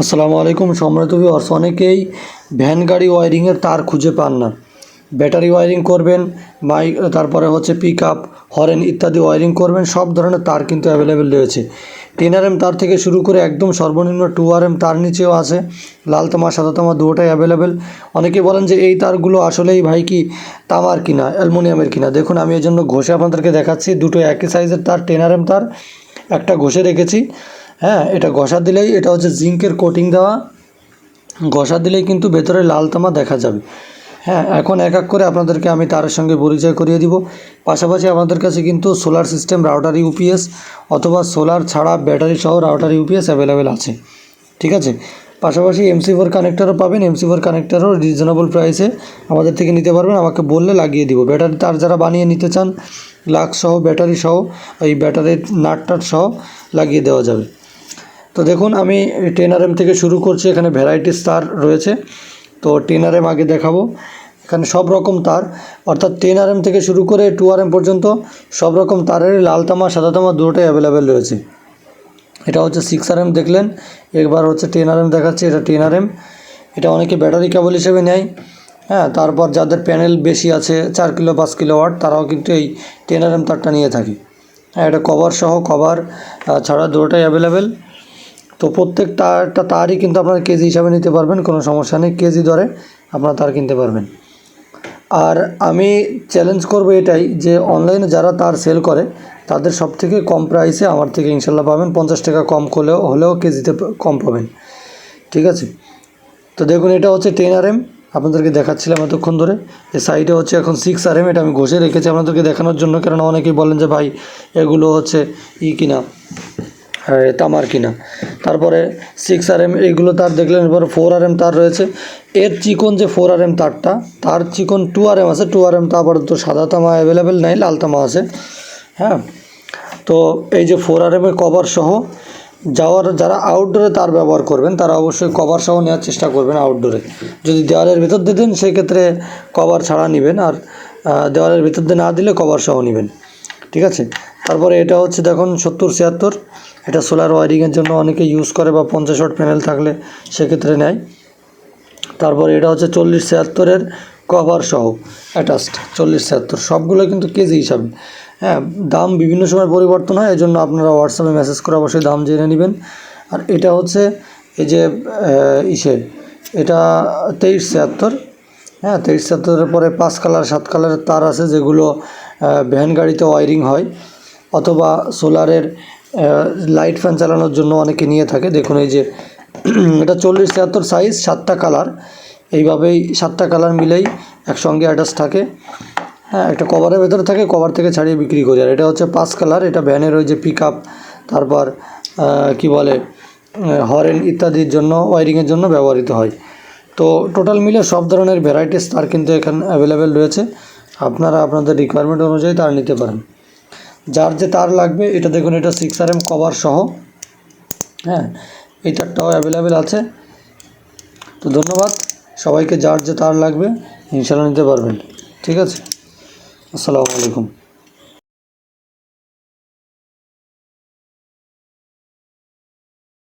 আসসালামু আলাইকুম সম্মানিত ভিউয়ার্স। অনেকেই ভ্যান গাড়ি ওয়ারিংয়ের তার খুঁজে পান না। ব্যাটারি ওয়ারিং করবেন, মাইক, তারপরে হচ্ছে পিক আপ, হরেন ইত্যাদি ওয়ারিং করবেন, সব ধরনের তার কিন্তু অ্যাভেলেবেল রয়েছে। 10 তার থেকে শুরু করে একদম সর্বনিম্ন 2 তার নিচেও আছে। লাল তামা সাদা তামা দুটোটাই অ্যাভেলেবেল। অনেকে বলেন যে এই তারগুলো আসলেই ভাই কি তামার কিনা অ্যালুমিনিয়ামের কিনা। দেখুন আমি এর জন্য ঘষে আপনাদেরকে দেখাচ্ছি। দুটো একই সাইজের তার, 10 তার, একটা ঘষে রেখেছি। হ্যাঁ, এটা ঘষা দিলেই, এটা হচ্ছে জিঙ্কের কোটিং দেওয়া, ঘষা দিলেই কিন্তু ভেতরে লাল তামা দেখা যাবে। হ্যাঁ, এখন এক এক করে আপনাদেরকে আমি তারের সঙ্গে পরিচয় করিয়ে দিব। পাশাপাশি আপনাদের কাছে কিন্তু সোলার সিস্টেম রাউটার ইউপিএস অথবা সোলার ছাড়া ব্যাটারি সহ রাউটার ইউপিএস অ্যাভেলেবেল আছে। ঠিক আছে, পাশাপাশি MC4 কানেক্টরও পাবেন। MC4 কানেক্টরও রিজনেবল প্রাইসে আমাদের থেকে নিতে পারবেন, আমাকে বললে লাগিয়ে দিব। ব্যাটারি তার যারা বানিয়ে নিতে চান, লাক্স সহ ব্যাটারি সহ, এই ব্যাটারির নাট সহ লাগিয়ে দেওয়া যাবে। তো দেখুন আমি 10 থেকে শুরু করছি। এখানে ভ্যারাইটিস তার রয়েছে। তো 10 আগে দেখাবো। এখানে সব রকম তার, অর্থাৎ 10 থেকে শুরু করে 2 পর্যন্ত সব রকম তারের লাল তামা সাদা তামা দুটোই অ্যাভেলেবেল রয়েছে। এটা হচ্ছে 6 দেখলেন, একবার হচ্ছে 10 দেখাচ্ছি। এটা 10 এটা অনেকে ব্যাটারি কেবল হিসেবে নেয়। হ্যাঁ, তারপর যাদের প্যানেল বেশি আছে 4 কিলো 5 কিলোওয়াট, তারাও কিন্তু এই 10 তারটা নিয়ে থাকে। হ্যাঁ, এটা কভার সহ, কভার ছাড়া দুটোটাই অ্যাভেলেবেল। তো প্রত্যেকটা একটা তারই কিন্তু আপনারা কেজি হিসাবে নিতে পারবেন, কোনো সমস্যা নেই। কেজি দরে আপনারা তার কিনতে পারবেন। আর আমি চ্যালেঞ্জ করব এটাই যে অনলাইনে যারা তার সেল করে তাদের সব থেকে কম প্রাইসে আমার থেকে ইনশাল্লাহ পাবেন। 50 টাকা কম হলেও কেজিতে কম পাবেন। ঠিক আছে, তো দেখুন এটা হচ্ছে 10 আপনাদেরকে দেখাচ্ছিলাম এতক্ষণ ধরে। এই সাইডে হচ্ছে এখন 6 এটা আমি ঘষে রেখেছি আপনাদেরকে দেখানোর জন্য, কেননা অনেকেই বলেন যে ভাই এগুলো হচ্ছে কিনা তামার কিনা। তারপরে 6 এইগুলো তার দেখলেন। এরপর 4 তার রয়েছে। এর চিকন যে 4 তারটা, তার চিকন 2 আছে। 2 তা আপাতত সাদা তামা অ্যাভেলেবেল নাই, লাল তামা আছে। হ্যাঁ, তো এই যে 4 কভার সহ যারা আউটডোরে তার ব্যবহার করবেন তারা অবশ্যই কভার সহ নেওয়ার চেষ্টা করবেন। আউটডোরে যদি দেওয়ালের ভেতর দিয়ে দেন সেক্ষেত্রে কভার ছাড়া নেবেন, আর দেওয়ালের ভেতর দিয়ে না দিলে কভার সহ নেবেন। ঠিক আছে, তারপরে এটা হচ্ছে দেখুন 70-76, এটা সোলার ওয়ারিংয়ের জন্য অনেকে ইউজ করে, বা 50 ওয়াট প্যানেল থাকলে সেক্ষেত্রে নেয়। তারপরে এটা হচ্ছে 40-76 কভার সহ অ্যাটাচড। 40-76 সবগুলো কিন্তু কেজি হিসাবে। হ্যাঁ, দাম বিভিন্ন সময় পরিবর্তন হয়, এই জন্য আপনারা হোয়াটসঅ্যাপে মেসেজ করে অবশ্যই দাম জেনে নেবেন। আর এটা হচ্ছে এই যে এটা 23-76। হ্যাঁ, 23-76 পরে 5 কালার 7 কালারের তার আছে, যেগুলো ভ্যান গাড়িতে ওয়ারিং হয় অথবা সোলারের লাইট ফ্যান চালানোর জন্য অনেকে নিয়ে থাকে। দেখুন এই যে এটা 40-76 সাইজ, 7টা কালার, এইভাবেই 7টা কালার মিলেই একসঙ্গে অ্যাটাচ থাকে। হ্যাঁ, একটা কভারের ভেতরে থাকে, কভার থেকে ছাড়িয়ে বিক্রি করি। আর এটা হচ্ছে 5 কালার, এটা ভ্যানের ওই যে পিক আপ, তারপর কি বলে হরেন ইত্যাদির জন্য, ওয়ারিংয়ের জন্য ব্যবহৃত হয়। তো টোটাল মিলে সব ধরনের ভ্যারাইটিস তার কিন্তু এখানে অ্যাভেলেবেল রয়েছে। আপনারা আপনাদের রিকোয়ারমেন্ট অনুযায়ী তার নিতে পারেন। যার যে তার লাগবে, এটা দেখুন এটা 6 কভার সহ। হ্যাঁ, এই তারটাও অ্যাভেলেবেল আছে। তো ধন্যবাদ সবাইকে। যার যে তার লাগবে ইনশাল্লাহ নিতে পারবেন। ঠিক আছে, আসসালামু আলাইকুম।